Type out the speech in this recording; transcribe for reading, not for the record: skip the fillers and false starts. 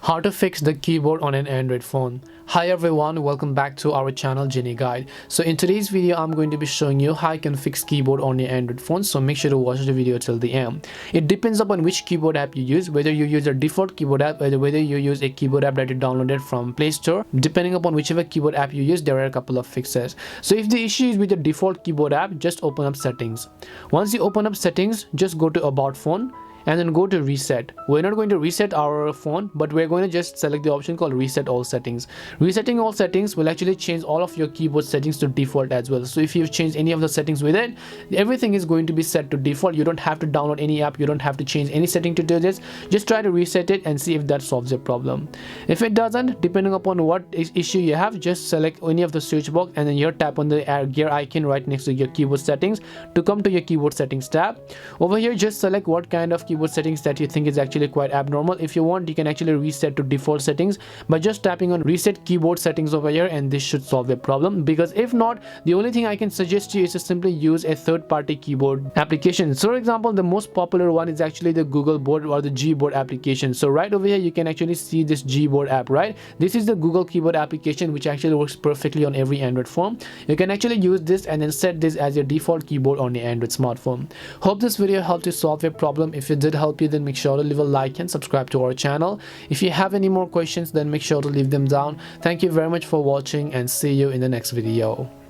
How to fix the keyboard on an Android phone. Hi everyone, welcome back to our channel Genie Guide. So in today's video I'm going to be showing you how you can fix keyboard on your Android phone, so make sure to watch the video till the end. It depends upon which keyboard app you use, whether you use a default keyboard app or whether you use a keyboard app that you downloaded from Play Store. Depending upon whichever keyboard app you use, there are a couple of fixes. So if the issue is with the default keyboard app, just open up settings. Once you open up settings, just go to about phone and then go to reset. We're not going to reset our phone, but we're going to just select the option called reset all settings. Resetting all settings will actually change all of your keyboard settings to default as well. So if you've changed any of the settings with it, everything is going to be set to default. You don't have to download any app, you don't have to change any setting to do this. Just try to reset it and see if that solves your problem. If it doesn't, depending upon what issue you have, just select any of the search box and then here tap on the gear icon right next to your keyboard settings to come to your keyboard settings tab. Over here, just select what kind of keyboard settings that you think is actually quite abnormal. If you want, you can actually reset to default settings by just tapping on reset keyboard settings over here, and this should solve your problem. Because if not, the only thing I can suggest to you is to simply use a third-party keyboard application. So for example, the most popular one is actually the Google Board or the Gboard application. So right over here you can actually see this Gboard app, right? This is the Google keyboard application which actually works perfectly on every Android phone. You can actually use this and then set this as your default keyboard on your Android smartphone. Hope this video helped you solve your problem. If it did help you, then make sure to leave a like and subscribe to our channel. If you have any more questions, then make sure to leave them down. Thank you very much for watching and see you in the next video.